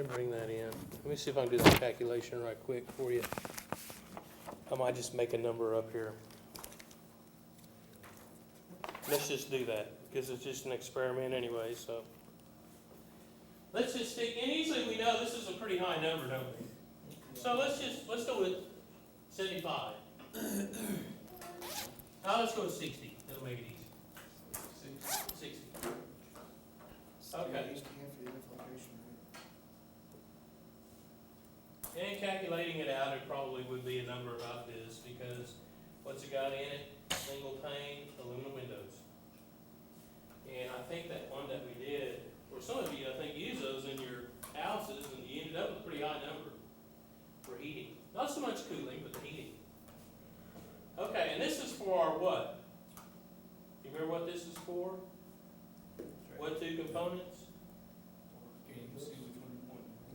didn't bring that in. Let me see if I can do that calculation right quick for you. I might just make a number up here. Let's just do that, because it's just an experiment anyway, so. Let's just stick, and usually we know this is a pretty high number, don't we? So let's go with 75. Let's go with 60, that'll make it easy. 60. Okay. And calculating it out, it probably would be a number about this, because what's it got in it? Single pane, aluminum windows. And I think that one that we did, or some of you, I think, use those in your houses, and you ended up with a pretty high number for heating. Not so much cooling, but the heating. Okay, and this is for our what? You remember what this is for? What two components?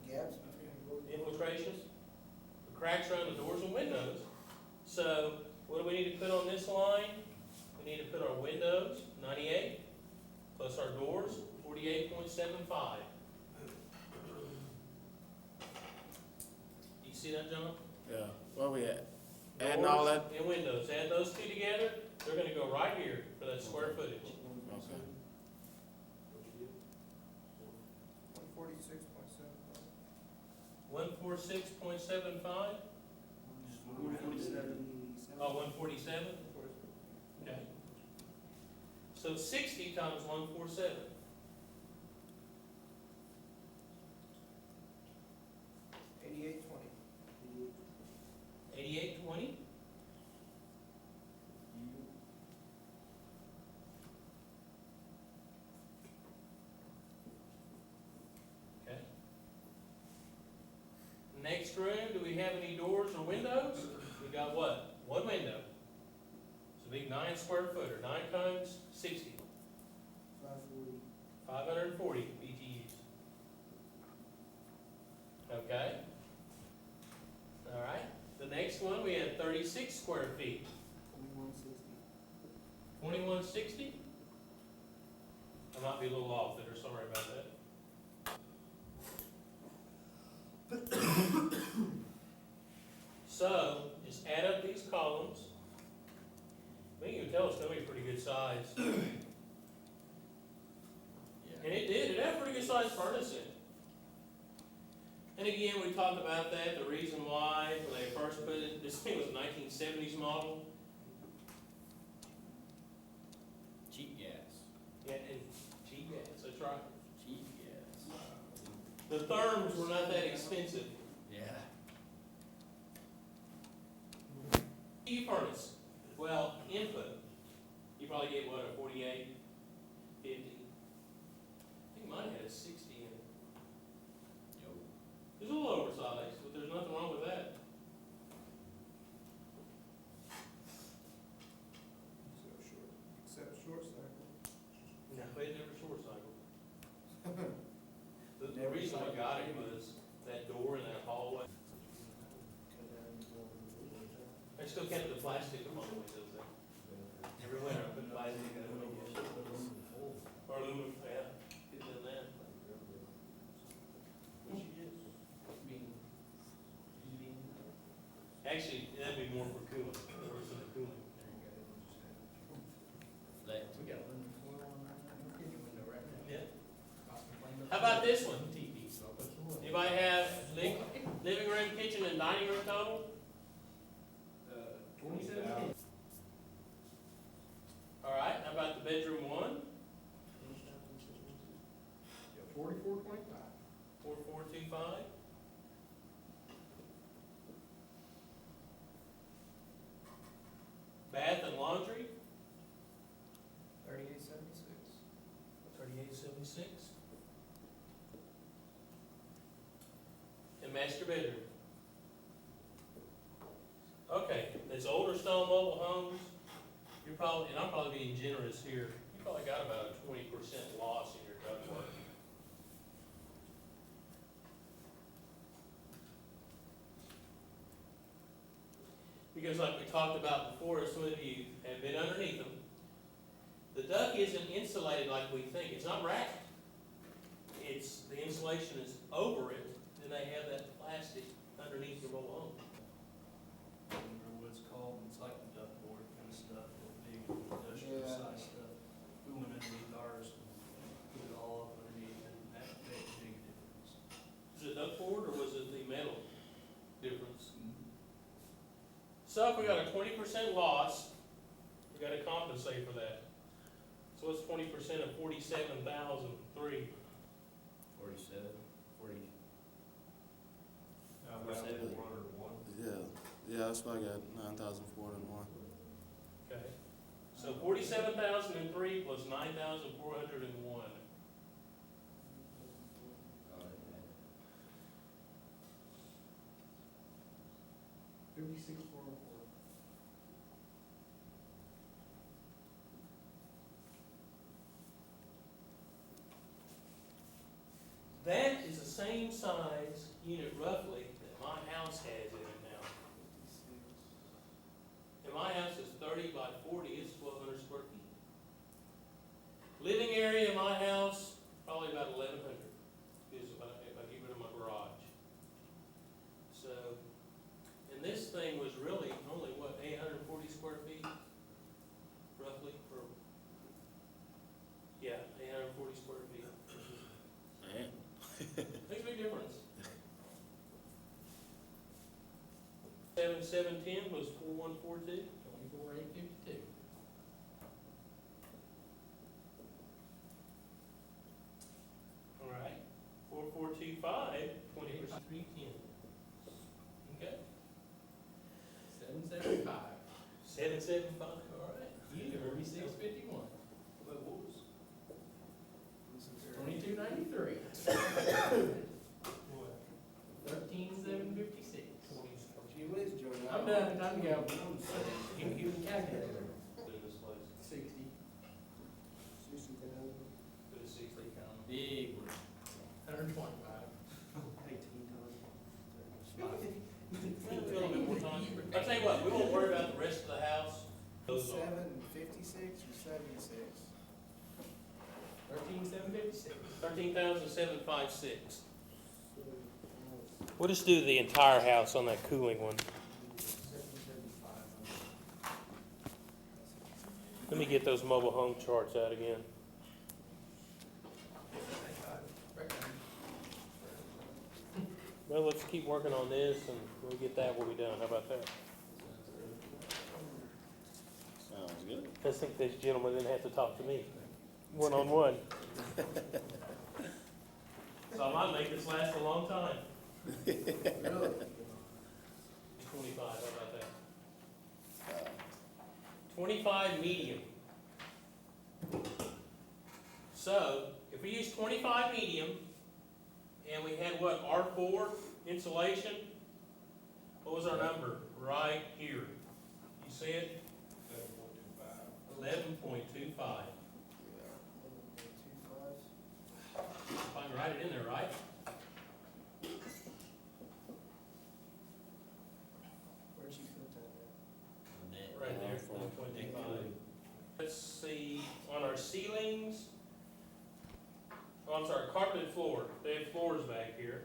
Gaps. Infiltration, the cracks around the doors and windows. So what do we need to put on this line? We need to put our windows, 98, plus our doors, 48.75. You see that, John? Yeah, where we at? Adding all that? And windows, add those two together, they're gonna go right here for that square footage. Okay. 146.75. 146.75? Oh, 147? Okay. So 60 times 147. 8820? Okay. Next room, do we have any doors or windows? We got what? One window. It's a big 9 square footer. 9 times 60. 540 BTUs. Okay. All right. The next one, we had 36 square feet. 2160. I might be a little off there. Sorry about that. So, just add up these columns. I think you can tell it's going to be a pretty good size. And it did. It had a pretty good size furnace in it. And again, we talked about that, the reason why, when they first put it, this thing was a 1970s model. Cheap gas. Yeah, and cheap gas, that's right. Cheap gas. The therms were not that expensive. Yeah. E furnace, well, input, you probably get what, a 48, 50? I think mine had a 60 in it. It's a little oversized, but there's nothing wrong with that. Except short cycle. No, it never short cycled. The reason I got it was that door in that hallway. I still kept the plastic on the windows there. Every winter I put plastic in the windows. Or aluminum, yeah, get in that. Actually, that'd be more for cooling, or for the cooling. We got aluminum foil on that window right now. Yeah. How about this one? Anybody have living room, kitchen, and dining room total? 27. All right, how about the bedroom one? 44.5. 4425. Bath and laundry? 3876. 3876. And master bedroom? Okay, it's older stone mobile homes. You're probably, and I'm probably being generous here, you probably got about a 20% loss in your ductwork. Because like we talked about before, some of you have been underneath them. The duct isn't insulated like we think. It's not wrapped. It's, the insulation is over it, and they have that plastic underneath your mobile home. I don't remember what it's called, it's like the duckboard kind of stuff, that big industrial Yeah. size stuff. We went underneath ours and put it all up underneath, and that made a big difference. Is it ductboard or was it the metal difference? So if we got a 20% loss, we gotta compensate for that. So what's 20% of 47,003? 47, 40. Now, Or that seven. was 101. Yeah, that's why I got 9,401. Okay. So 47,003 plus 9,401. $56,404. That is the same size unit roughly that my house has in it now. And my house is 30 by 40, it's 1,200 square feet. Living area in my house, probably about 1,100, is if I get rid of my garage. So, and this thing was really only, what, 840 square feet? Roughly, or, yeah, 840 square feet. Man. Makes a big difference. 7,710 was 4,142. 24,852. All right. 4,425, 20%, 310. Okay. 775. 775, all right. You, 4651. But what was? 2293. What? 13756. Gee whiz, Jordan. I'm done, time to go. You can calculate it. In this place, 60. 60,000. it was 60. Big one. 125. A little bit more time. I'll tell you what, we won't worry about the rest of the house. Those are. 756 or 76? 13756. 13,756. We'll just do the entire house on that cooling one. 775. Let me get those mobile home charts out again. Well, let's keep working on this and we'll get that, we'll be done. How about that? Sounds good. I think this gentleman didn't have to talk to me, one-on-one. So I might make this last a long time. Really? 25, how about that? 25 medium. So, if we use 25 medium, and we had what, R4 insulation, what was our number? Right here. You see it? 11.25. 11.25. If I can write it in there, right? Where'd you put that at? Right there, 11.25. Let's see, on our ceilings, oh, I'm sorry, carpeted floor. They have floors back here.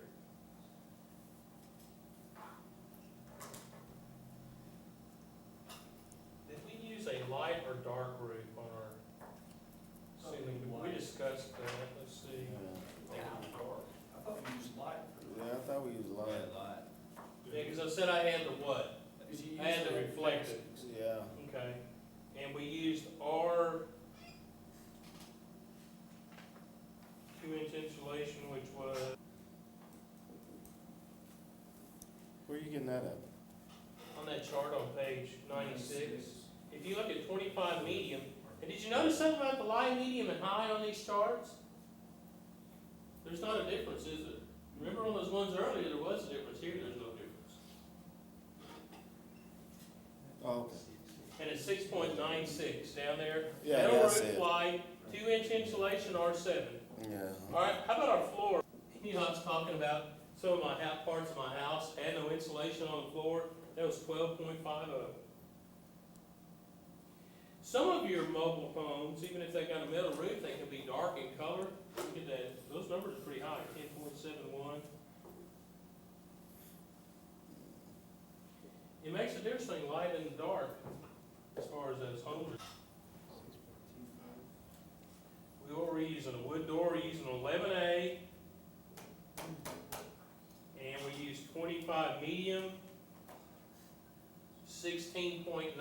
Did we use a light or dark roof on our ceiling? We discussed that, let's see. Yeah, I thought we used light for I thought we used a lot. Yeah, because I said I had the what? I had the reflective. Yeah. Okay, and we used our 2-inch insulation, which was, Where are you getting that at? on that chart on page 96. If you look at 25 medium, and did you notice something about the light, medium, and high on these charts? There's not a difference, is there? Remember on those ones earlier, there was a difference. Here, there's no difference. Oh, okay. And it's 6.96 down there. Yeah, Metal yeah, I roof see it. light, 2-inch insulation, R7. Yeah. All right, how about our floor? You know, I was talking about some of my parts of my house had no insulation on the floor. That was 12.50. Some of your mobile homes, even if they got a metal roof, they can be dark in color. Look at that. Those numbers are pretty high, 10.71. makes a difference between light and dark as far as those homes. We're using a wood door, we're using 11A, and we use 25 medium, 16.9.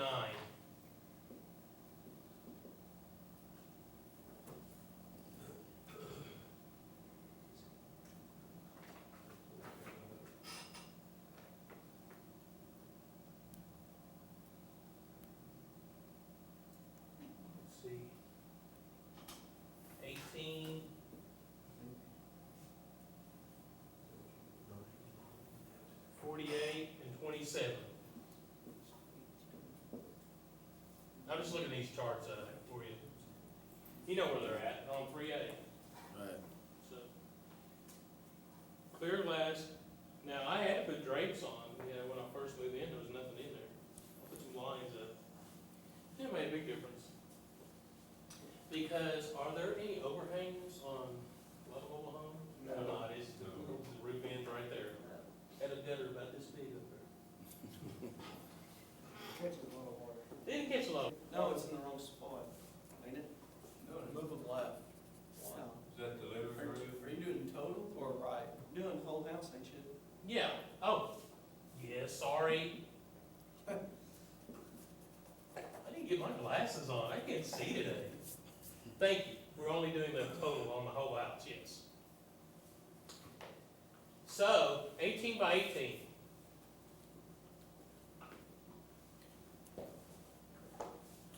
Let's see. 18. $48 and $27. I'm just looking at these charts for you. You know where they're at, on 3A. Right. So, clear glass. Now, I had to put drapes on, when I first moved in, there was nothing in there. I put some lines up. It made a big difference. Because, are there any overhangs on a lot of mobile homes? No. Not, it's the roof ends right there. Had a gutter about this big up there. Catches a lot of water. Didn't catch a lot. No, it's in the wrong spot, ain't it? No, move them left. No. Is that the living room? Are you doing total or right? Doing the whole house, ain't you? Yeah, oh, yeah, sorry. I didn't get my glasses on, I can't see today. Thank you, we're only doing the total on the whole house, yes. So, 18 by 18.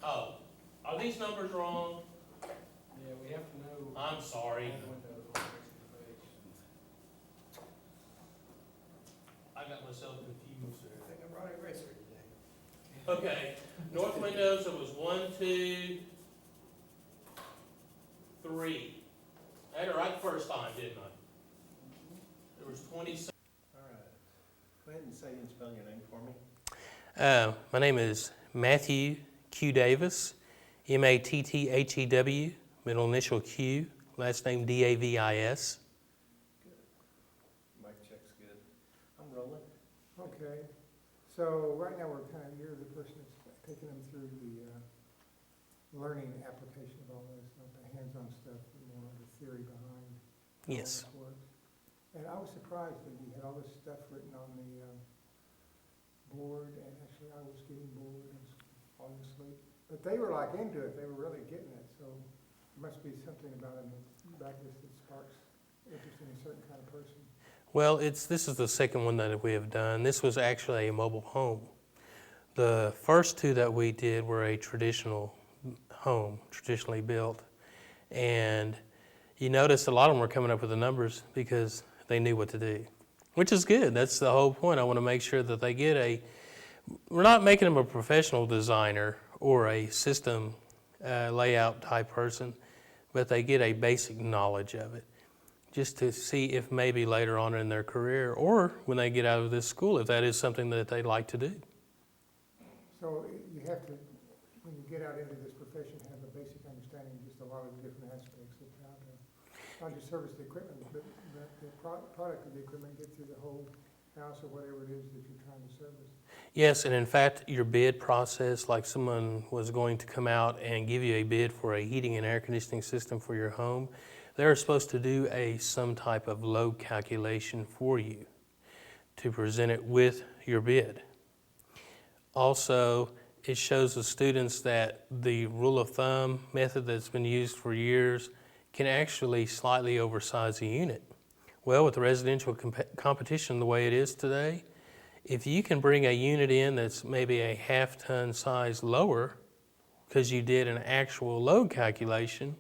Oh, are these numbers wrong? Yeah, we have to know. I'm sorry. Windows on the page. I got myself confused there. I think I brought a eraser today. Okay, north windows, it was 1, 2, 3. I had it right the first time, didn't I? There was 27. All right. Go ahead and say and spell your name for me. My name is Matthew Q. Davis, Matthew, middle initial Q, last name Davis. Mic check's good. I'm rolling. Okay, so right now you're the person that's taking them through the learning application of all this, not the hands-on stuff, but more of the theory behind how Yes. this works. And I was surprised that you had all this stuff written on the board, and actually I was getting bored and falling asleep. But they were like into it, they were really getting it, so there must be something about them back this that sparks interest in a certain kind of person. Well, this is the second one that we have done. This was actually a mobile home. The first two that we did were a traditional home, traditionally built. And you notice a lot of them were coming up with the numbers because they knew what to do, which is good. That's the whole point. I want to make sure that they get we're not making them a professional designer or a system layout type person, but they get a basic knowledge of it, just to see if maybe later on in their career or when they get out of this school, if that is something that they'd like to do. So you have to, when you get out into this profession, have a basic understanding of just a lot of the different aspects of how to, not just service the equipment, but the product of the equipment, get through the whole house or whatever it is that you're trying to service. Yes, and in fact, your bid process, like someone was going to come out and give you a bid for a heating and air conditioning system for your home, they're supposed to do some type of load calculation for you to present it with your bid. Also, it shows the students that the rule of thumb method that's been used for years can actually slightly oversize a unit. Well, with the residential competition the way it is today, if you can bring a unit in that's maybe a half-ton size lower because you did an actual load calculation,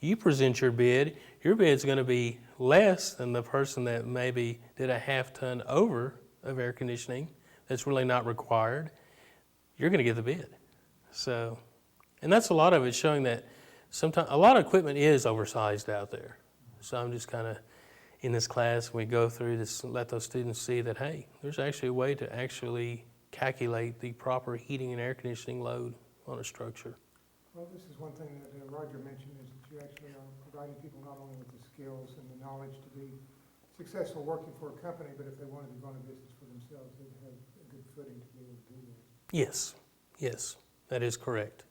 you present your bid's going to be less than the person that maybe did a half-ton over of air conditioning that's really not required. You're going to get the bid. So, and that's a lot of it showing that sometimes a lot of equipment is oversized out there. So I'm just kind of, in this class, we go through this, let those students see that, hey, there's actually a way to actually calculate the proper heating and air conditioning load on a structure. Well, this is one thing that Roger mentioned, is that you actually are providing people not only with the skills and the knowledge to be successful working for a company, but if they wanted to run a business for themselves, they'd have a good footing to be able to do that. Yes, yes, that is correct.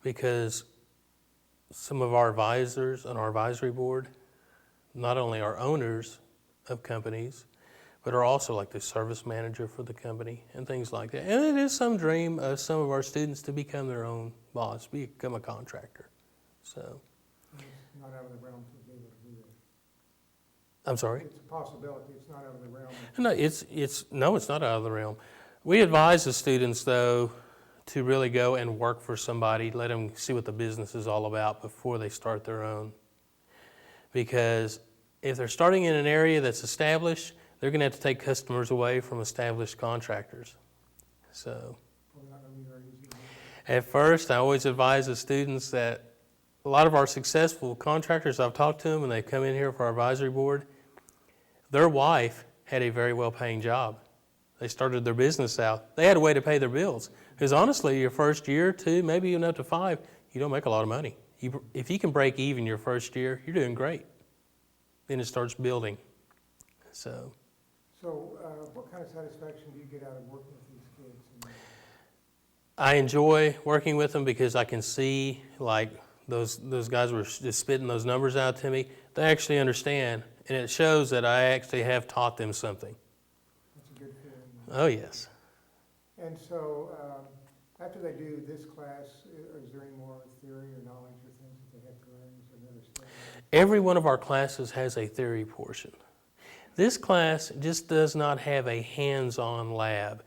Because some of our advisors on our advisory board, not only are owners of companies, but are also like the service manager for the company and things like that. And it is some dream of some of our students to become their own boss, become a contractor. So, And it's not out of the realm to be able to do that. I'm sorry? It's a possibility, it's not out of the realm. No, it's not out of the realm. We advise the students though to really go and work for somebody, let them see what the business is all about before they start their own. Because if they're starting in an area that's established, they're going to have to take customers away from established contractors. So, Probably not gonna be very easy. at first, I always advise the students that a lot of our successful contractors, I've talked to them and they come in here for our advisory board, their wife had a very well-paying job. They started their business out. They had a way to pay their bills. Because honestly, your first year, 2, maybe even up to 5, you don't make a lot of money. If you can break even your first year, you're doing great. Then it starts building. So, What kind of satisfaction do you get out of working with these kids? And I enjoy working with them because I can see, like, those guys were just spitting those numbers out to me. They actually understand, and it shows that I actually have taught them something. That's a good feeling. Oh, yes. And so, after they do this class, is there any more theory or knowledge or things that they have to learn? Is there another step? Every one of our classes has a theory portion. This class just does not have a hands-on lab.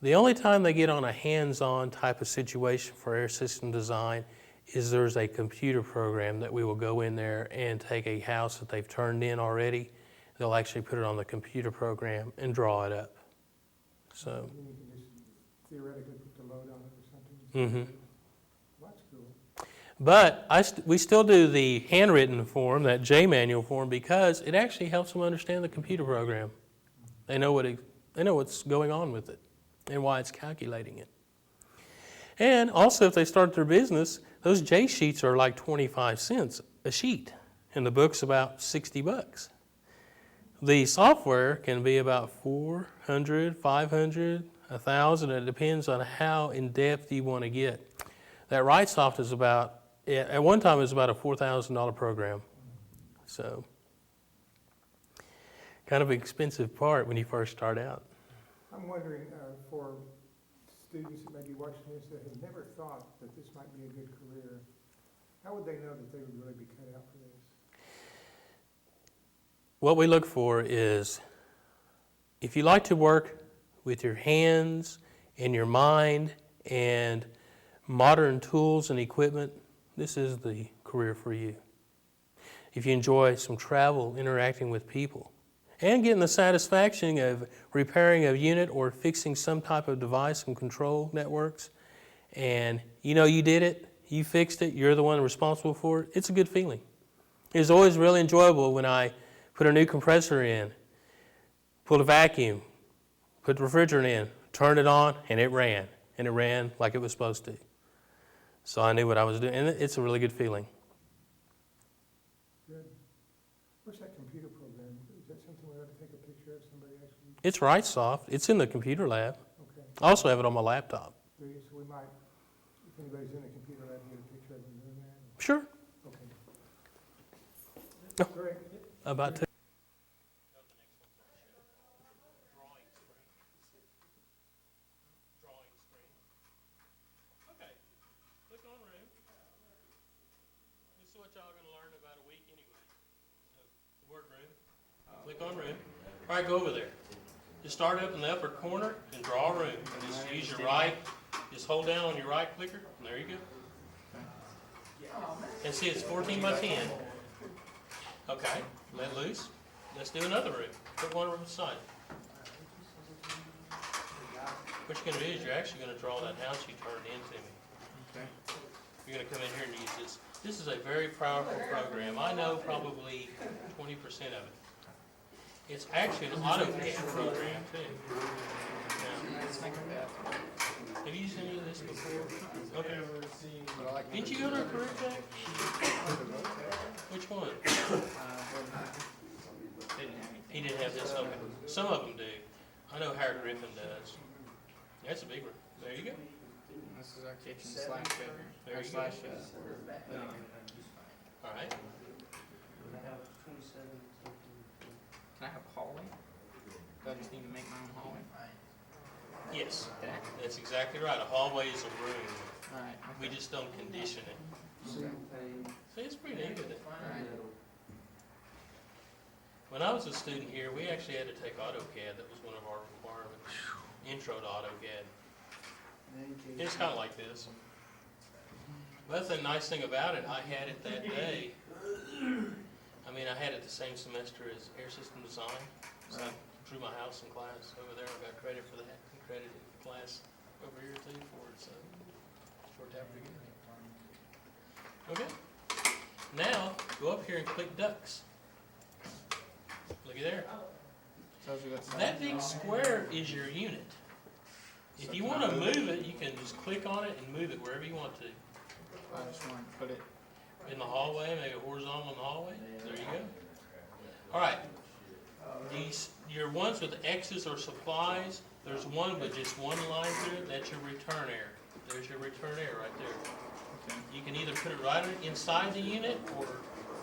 The only time they get on a hands-on type of situation for air system design is there's a computer program that we will go in there and take a house that they've turned in already. They'll actually put it on the computer program and draw it up. So, And you can just theoretically put the load on it or something? Well, that's cool. but we still do the handwritten form, that J manual form, because it actually helps them understand the computer program. They know what's going on with it and why it's calculating it. And also, if they start their business, those J sheets are like 25 cents a sheet, and the book's about $60. The software can be about 400, 500, 1,000. It depends on how in depth you want to get. That WriteSoft is about, at one time, it was about a $4,000 program. So, kind of an expensive part when you first start out. I'm wondering, for students that may be watching this that have never thought that this might be a good career, how would they know that they would really be cut out for this? What we look for is, if you like to work with your hands and your mind and modern tools and equipment, this is the career for you. If you enjoy some travel, interacting with people, and getting the satisfaction of repairing a unit or fixing some type of device and control networks, and you know you did it, you fixed it, you're the one responsible for it, it's a good feeling. It's always really enjoyable when I put a new compressor in, pulled a vacuum, put the refrigerant in, turned it on, and it ran like it was supposed to. So I knew what I was doing, and it's a really good feeling. Good. Where's that computer program? Is that something we ought to take a picture of, somebody actually? It's WriteSoft. It's in the computer lab. Okay. I also have it on my laptop. So we might, if anybody's in the computer lab, get a picture of them doing that? Sure. Okay. Oh. Great. About to. Okay, click on room. This is what y'all are going to learn in about a week anyway. So, the word room. Click on room. All right, go over there. Just start up in the upper corner and draw a room. And just use your right, just hold down on your right clicker, and there you go. And see, it's 14 by 10. Okay, let loose. Let's do another room. Put one over the side. What you're going to do is you're actually going to draw that house you turned into me. Okay. You're going to come in here and use this. This is a very powerful program. I know probably 20% of it. It's actually an AutoCAD program too. Now, have you used any of this before? Okay. Didn't you go to a career check? Which one? He didn't have this. Okay. Some of them do. I know Howard Griffin does. That's a big one. There you go. This is our kitchen slash bedroom, There or you slash, go. living room. All right. I have 27, Can I have a hallway? Do I just need to make my own hallway? Yes, That? that's exactly right. A hallway is a room. Alright, We just don't condition it. single pane, See, it's pretty neat, isn't it? Right. When I was a student here, we actually had to take AutoCAD. That was one of our requirements. Intro to AutoCAD. It's kind of like this. But that's the nice thing about it. I had it that day. I mean, I had it the same semester as air system design. So I drew my house in class over there. I got credit for that. And credit in class over here too for it. So it worked out pretty good. Okay. Now go up here and click ducts. Looky there. tells you what's That big square is your unit. If you want to move it, you can just click on it and move it wherever you want to. I just want to put it, In the hallway, make it horizontal in the hallway. There you go. All right. These, your ones with X's or supplies, there's one with just one line through it. That's your return air. There's your return air right there. okay. You can either put it right inside the unit or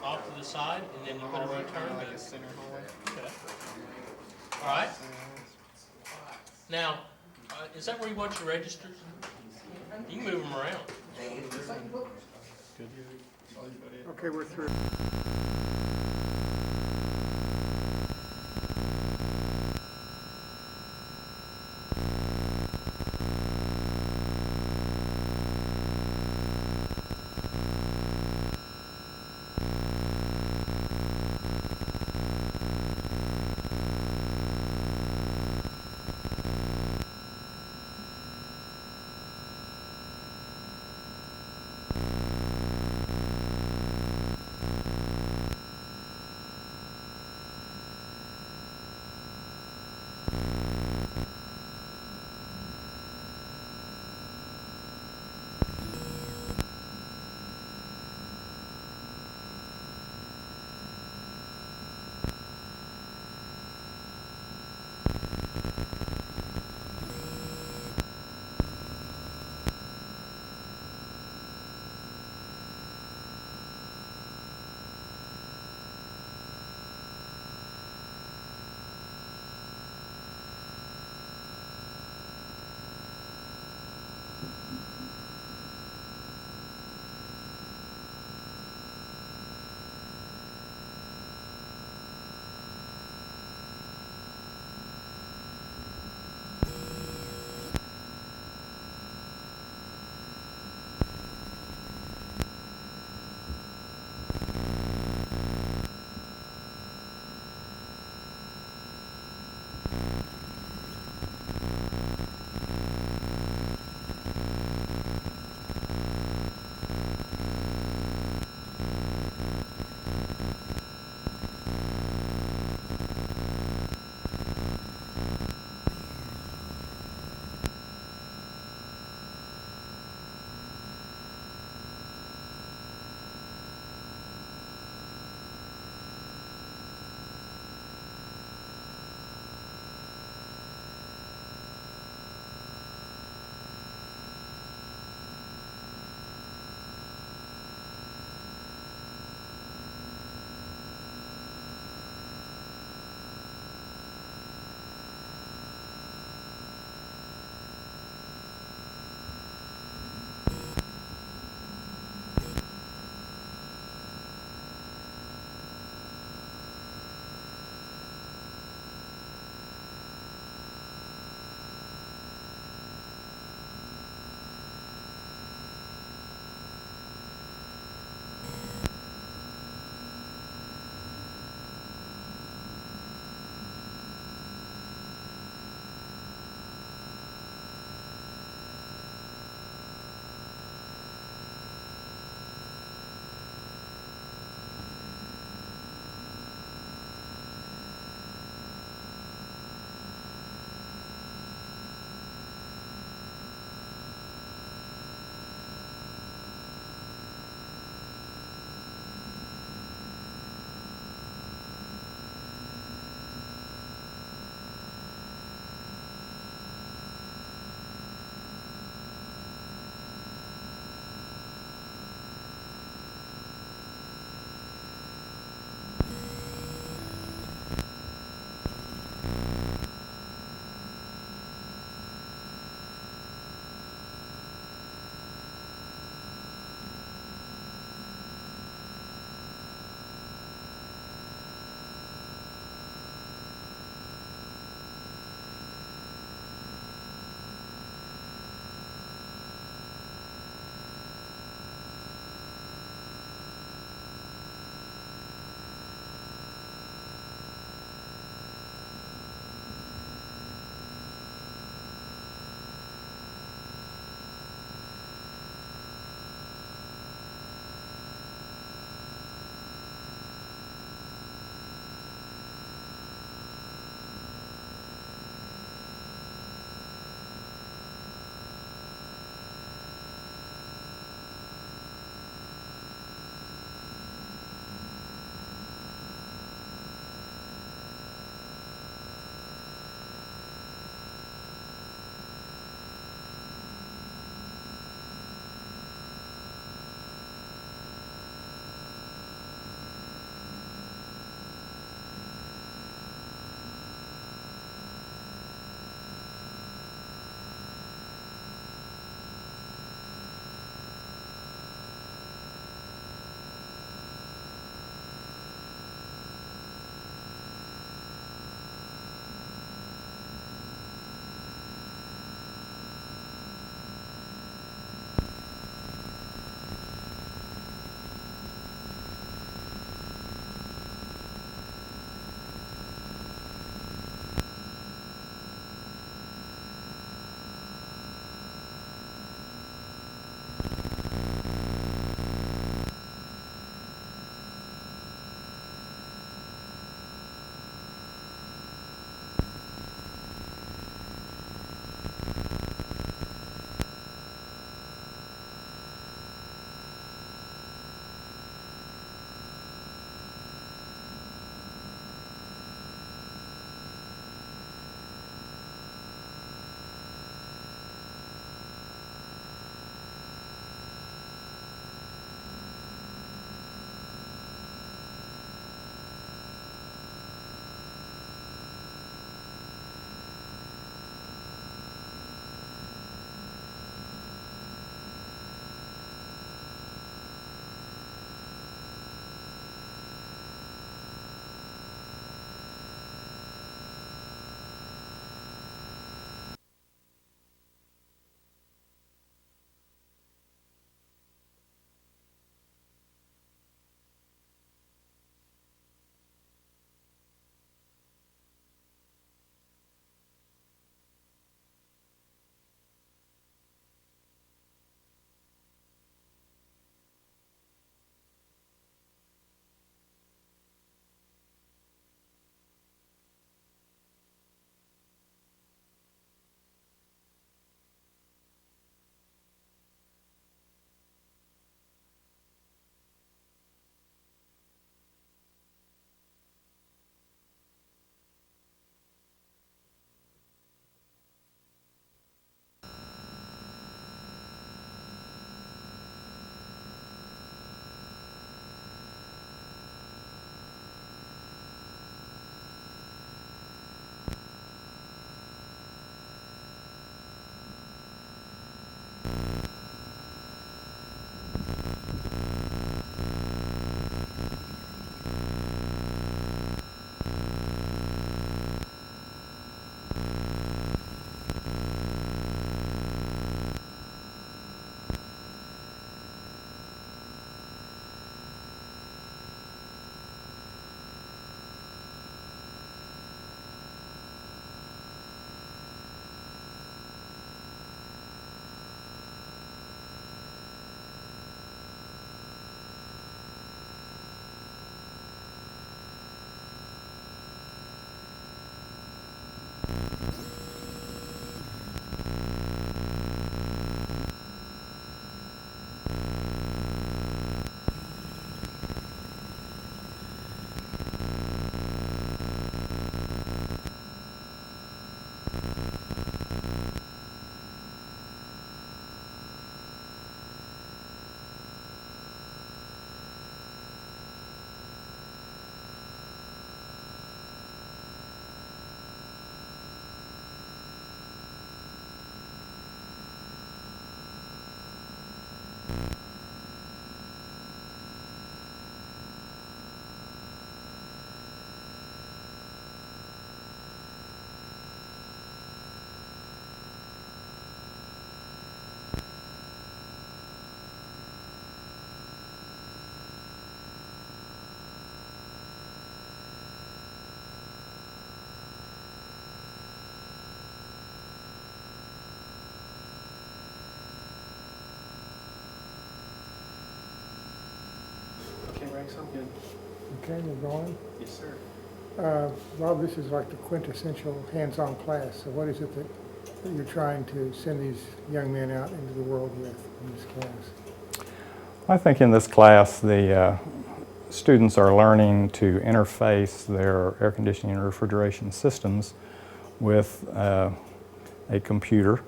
off to the side, and then you put a Hallway, return kinda like bin. a center hallway. Okay. All right. Center hallway. Now, is that where you want your registers? You can move them around. Good. Okay, we're through. Thanks, I'm good. Okay, we're going. Yes, sir. Rob, this is like the quintessential hands-on class, so what is it that you're trying to send these young men out into the world with in this class? I think in this class, the students are learning to interface their air conditioning and refrigeration systems with a computer.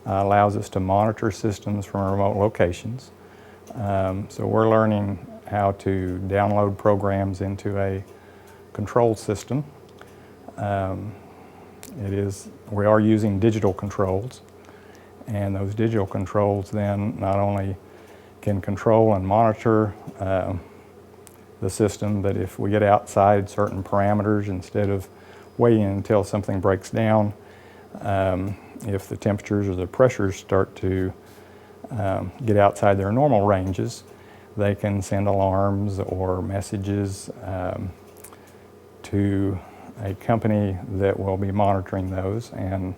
Allows us to monitor systems from remote locations. So we're learning how to download programs into a control system. We are using digital controls, and those digital controls then not only can control and monitor the system, but if we get outside certain parameters, instead of waiting until something breaks down, if the temperatures or the pressures start to get outside their normal ranges, they can send alarms or messages to a company that will be monitoring those, and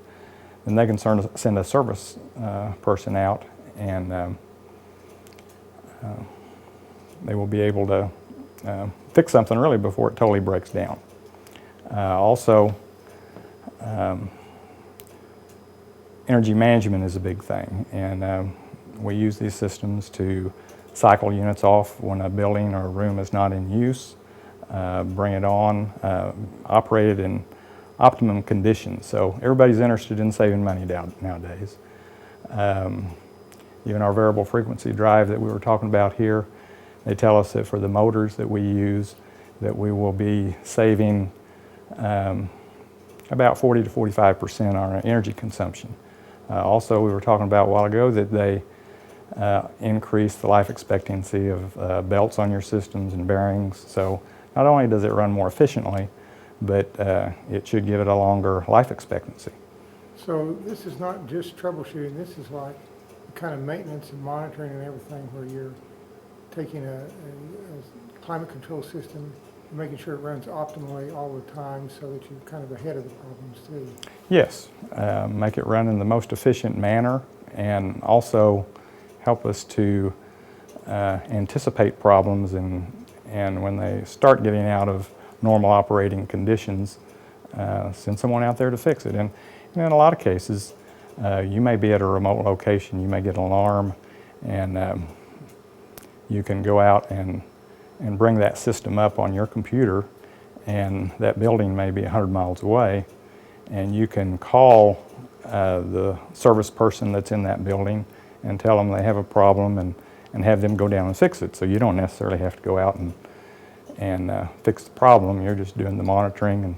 then they can send a service person out, and they will be able to fix something really before it totally breaks down. Also, energy management is a big thing, and we use these systems to cycle units off when a building or a room is not in use, bring it on, operate it in optimum conditions. So everybody's interested in saving money nowadays. Even our variable frequency drive that we were talking about here, they tell us that for the motors that we use, that we will be saving about 40 to 45% on our energy consumption. Also, we were talking about a while ago that they increase the life expectancy of belts on your systems and bearings. So not only does it run more efficiently, but it should give it a longer life expectancy. So this is not just troubleshooting, this is like the kind of maintenance and monitoring and everything where you're taking a climate control system and making sure it runs optimally all the time so that you're kind of ahead of the problems too. Yes, make it run in the most efficient manner, and also help us to anticipate problems, and when they start getting out of normal operating conditions, send someone out there to fix it. And in a lot of cases, you may be at a remote location, you may get an alarm, and you can go out and bring that system up on your computer, and that building may be 100 miles away, and you can call the service person that's in that building and tell them they have a problem, and have them go down and fix it. So you don't necessarily have to go out and fix the problem. You're just doing the monitoring,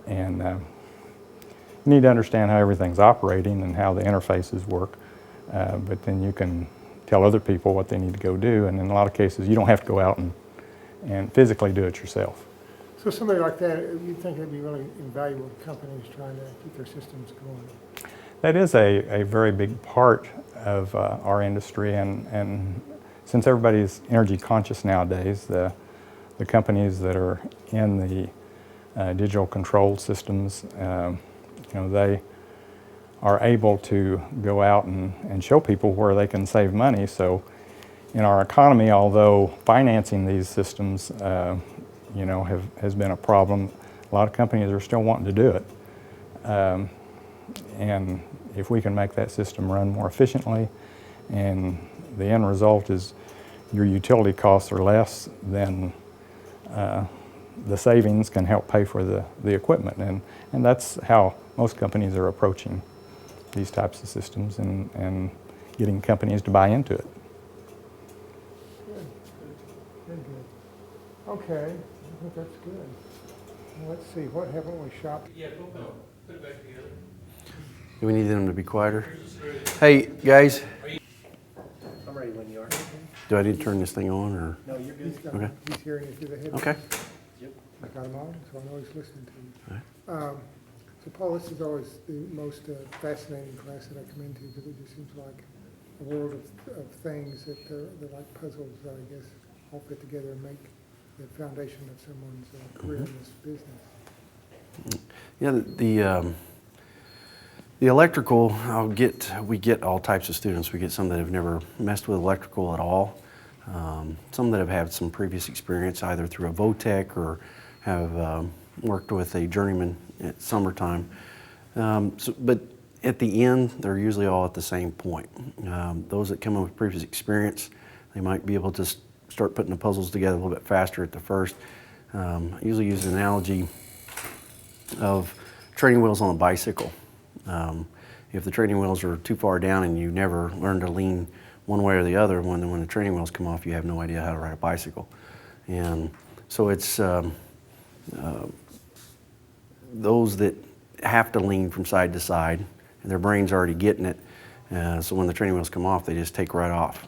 and you need to understand how everything's operating and how the interfaces work, but then you can tell other people what they need to go do, and in a lot of cases you don't have to go out and physically do it yourself. So somebody like that, you think it'd be really invaluable to companies trying to keep their systems going? That is a very big part of our industry, and since everybody's energy conscious nowadays, the companies that are in the digital control systems, they are able to go out and show people where they can save money. So in our economy, although financing these systems has been a problem, a lot of companies are still wanting to do it. And if we can make that system run more efficiently, and the end result is your utility costs are less, then the savings can help pay for the equipment. And that's how most companies are approaching these types of systems, and getting companies to buy into it. Good, very good. Okay, I think that's good. Well, let's see, what haven't we shopped? Yeah, put it back together. Do we need them to be quieter? Hey, guys, I'm ready when you are. do I need to turn this thing on, or? No, you're good. Okay. He's hearing you through the headphones. Okay. I got him on, so I know he's listening to you. So Paul, this is always the most fascinating class that I come into, because it just seems like a world of things that they're like puzzles, I guess, all fit together and make the foundation of someone's career in this business. Yeah, the electrical, we get all types of students. We get some that have never messed with electrical at all. some that have had some previous experience either through a VOTEC or have worked with a journeyman at summertime. But at the end, they're usually all at the same point. Those that come in with previous experience, they might be able to start putting the puzzles together a little bit faster at the first. I usually use the analogy of training wheels on a bicycle. If the training wheels are too far down and you never learn to lean one way or the other, when the training wheels come off, you have no idea how to ride a bicycle. And so it's those that have to lean from side to side, and their brain's already getting it, so when the training wheels come off, they just take right off.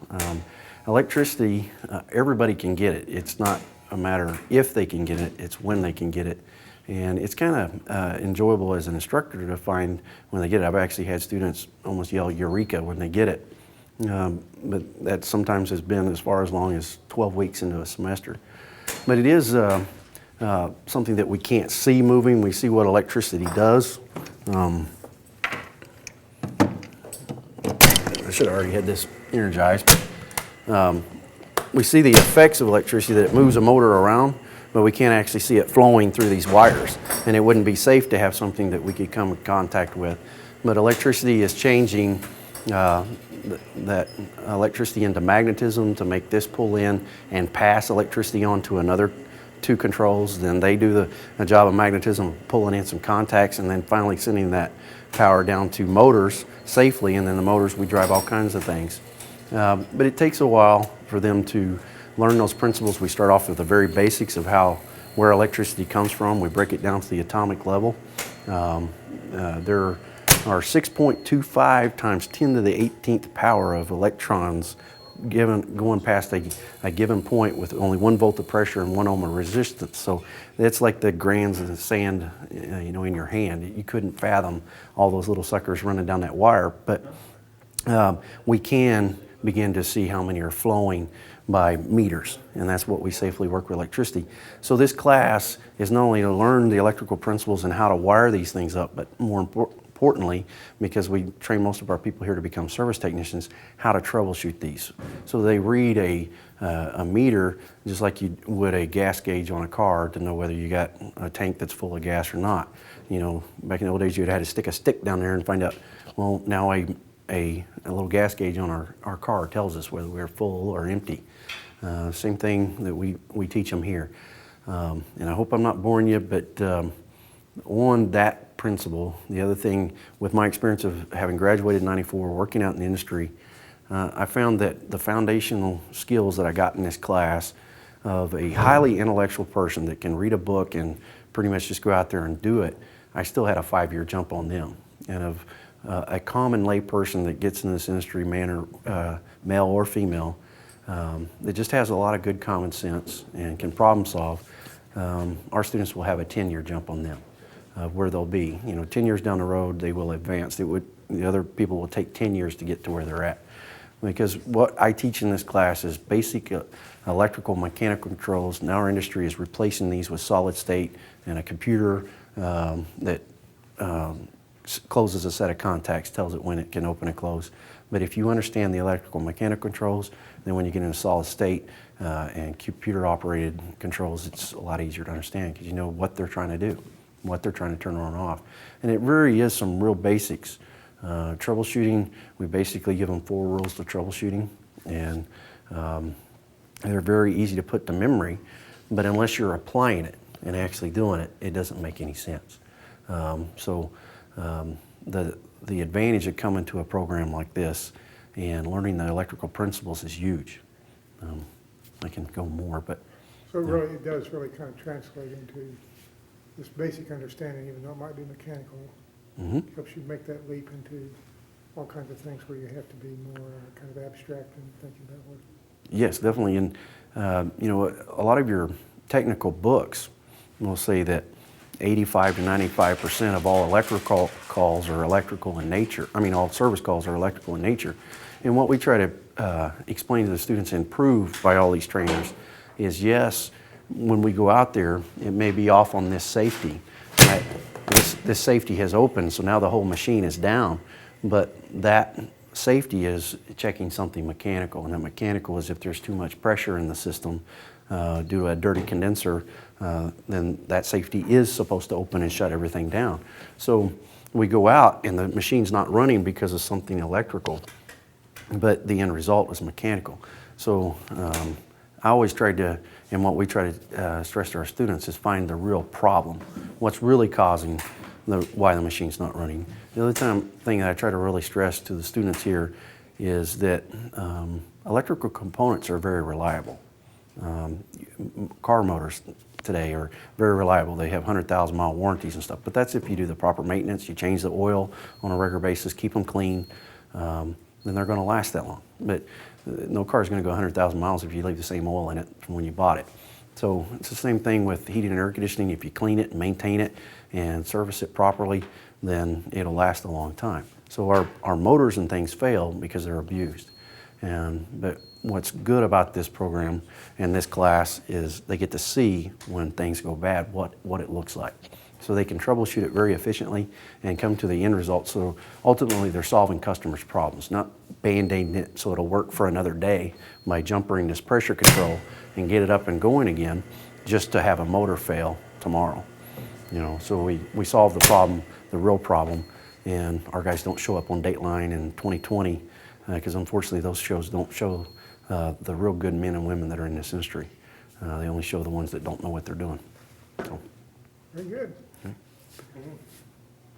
Electricity, everybody can get it. It's not a matter if they can get it, it's when they can get it. And it's kind of enjoyable as an instructor to find when they get it. I've actually had students almost yell "Eureka" when they get it. But that sometimes has been as far as long as 12 weeks into a semester. But it is something that we can't see moving. We see what electricity does. I should have already had this energized. We see the effects of electricity, that it moves a motor around, but we can't actually see it flowing through these wires. And it wouldn't be safe to have something that we could come in contact with. But electricity is changing that electricity into magnetism to make this pull in and pass electricity on to another two controls. Then they do the job of magnetism, pulling in some contacts, and then finally sending that power down to motors safely. And then the motors, we drive all kinds of things. But it takes a while for them to learn those principles. We start off with the very basics of where electricity comes from. We break it down to the atomic level. There are 6.25 times 10 to the 18th power of electrons going past a given point with only 1 volt of pressure and 1 ohm of resistance. So it's like the grains of sand, in your hand. You couldn't fathom all those little suckers running down that wire, but we can begin to see how many are flowing by meters, and that's what we safely work with electricity. So this class is not only to learn the electrical principles and how to wire these things up, but more importantly, because we train most of our people here to become service technicians, how to troubleshoot these. So they read a meter just like you would a gas gauge on a car to know whether you got a tank that's full of gas or not. Back in the old days, you'd had to stick a stick down there and find out, well, now a little gas gauge on our car tells us whether we're full or empty. Same thing that we teach them here. And I hope I'm not boring you, but on that principle, the other thing, with my experience of having graduated in '94, working out in the industry, I found that the foundational skills that I got in this class of a highly intellectual person that can read a book and pretty much just go out there and do it, I still had a 5-year jump on them. And of a common lay person that gets in this industry, male or female, that just has a lot of good common sense and can problem solve, our students will have a 10-year jump on them, where they'll be. 10 years down the road, they will advance. The other people will take 10 years to get to where they're at. Because what I teach in this class is basic electrical mechanical controls. Now our industry is replacing these with solid state and a computer that closes a set of contacts, tells it when it can open and close. But if you understand the electrical mechanical controls, then when you get into solid state and computer operated controls, it's a lot easier to understand because you know what they're trying to do, what they're trying to turn on and off. And it really is some real basics. Troubleshooting, we basically give them 4 rules to troubleshooting, and they're very easy to put to memory, but unless you're applying it and actually doing it, it doesn't make any sense. The advantage of coming to a program like this and learning the electrical principles is huge. I can go more, but... So really, it does really kind of translate into this basic understanding, even though it might be mechanical. Helps you make that leap into all kinds of things where you have to be more kind of abstract and thinking about what... Yes, definitely. And, a lot of your technical books will say that 85 to 95% of all electrical calls are electrical in nature. All service calls are electrical in nature. And what we try to explain to the students and prove by all these trainers is, yes, when we go out there, it may be off on this safety. This safety has opened, so now the whole machine is down. But that safety is checking something mechanical, and that mechanical is if there's too much pressure in the system due to a dirty condenser, then that safety is supposed to open and shut everything down. So we go out and the machine's not running because of something electrical, but the end result is mechanical. So I always try to, and what we try to stress to our students is find the real problem, what's really causing why the machine's not running. The other thing that I try to really stress to the students here is that electrical components are very reliable. Car motors today are very reliable. They have 100,000-mile warranties and stuff, but that's if you do the proper maintenance, you change the oil on a regular basis, keep them clean, then they're going to last that long. But no car is going to go 100,000 miles if you leave the same oil in it from when you bought it. So it's the same thing with heating and air conditioning. If you clean it and maintain it and service it properly, then it'll last a long time. So our motors and things fail because they're abused. But what's good about this program and this class is they get to see when things go bad what it looks like. So they can troubleshoot it very efficiently and come to the end result. So ultimately they're solving customers' problems, not band-aiding it so it'll work for another day by jumpering this pressure control and get it up and going again just to have a motor fail tomorrow. You know, so we solve the problem, the real problem, and our guys don't show up on Dateline in 2020 because unfortunately those shows don't show the real good men and women that are in this industry. They only show the ones that don't know what they're doing. So. Very good. Okay.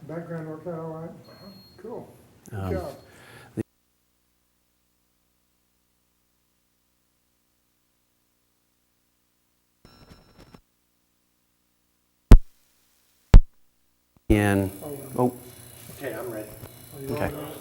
Background worked out all right? Cool. Good job. And, oh, Okay, I'm ready. Are you okay. rolling?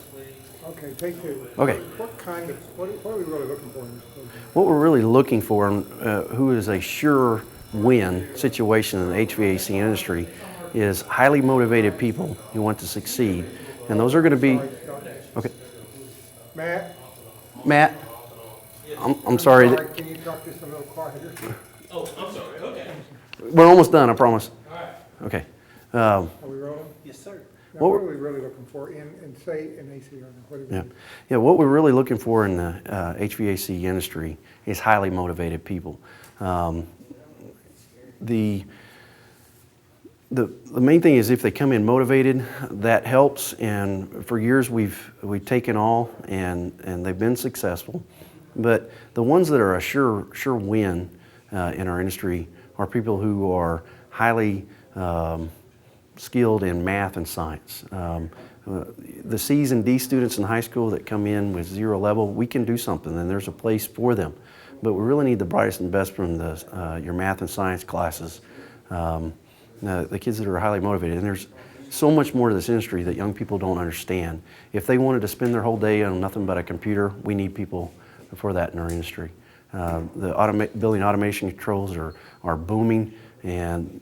Okay, take two. Okay. What are we really looking for in this program? What we're really looking for, who is a sure win situation in the HVAC industry, is highly motivated people who want to succeed. And those are going to be, okay, Matt? I'm sorry. Can you talk just a little quieter? Oh, I'm sorry, okay. We're almost done, I promise. All right. Okay. Are we rolling? Yes, sir. Now, What what are we really looking for in ACR? What do we Yeah. need? Yeah, what we're really looking for in the HVAC industry is highly motivated people. The main thing is if they come in motivated, that helps. And for years we've taken all, and they've been successful. But the ones that are a sure win in our industry are people who are highly skilled in math and science. The C's and D students in high school that come in with 0 level, we can do something, and there's a place for them. But we really need the brightest and best from your math and science classes. The kids that are highly motivated, and there's so much more to this industry that young people don't understand. If they wanted to spend their whole day on nothing but a computer, we need people for that in our industry. The building automation controls are booming, and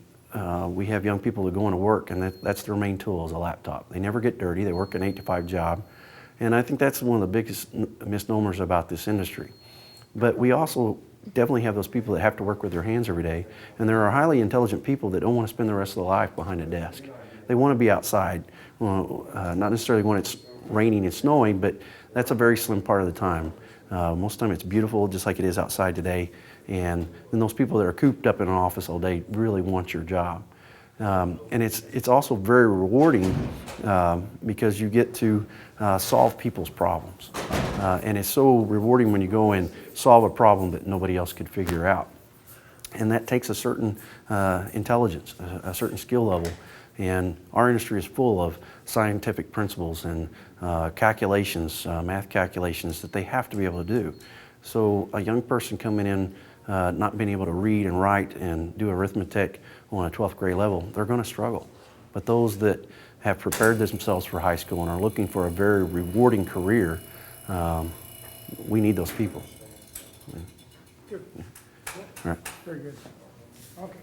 we have young people that go into work, and that's their main tool is a laptop. They never get dirty. They work an 8-to-5 job, and I think that's one of the biggest misnomers about this industry. But we also definitely have those people that have to work with their hands every day, and there are highly intelligent people that don't want to spend the rest of their life behind a desk. They want to be outside, not necessarily when it's raining and snowing, but that's a very slim part of the time. Most of the time it's beautiful, just like it is outside today, and then those people that are cooped up in an office all day really want your job. And it's also very rewarding because you get to solve people's problems. And it's so rewarding when you go and solve a problem that nobody else could figure out. And that takes a certain intelligence, a certain skill level. And our industry is full of scientific principles and calculations, math calculations that they have to be able to do. So a young person coming in not being able to read and write and do arithmetic on a 12th grade level, they're going to struggle. But those that have prepared themselves for high school and are looking for a very rewarding career, we need those people. Good. All right. Very good. Okay.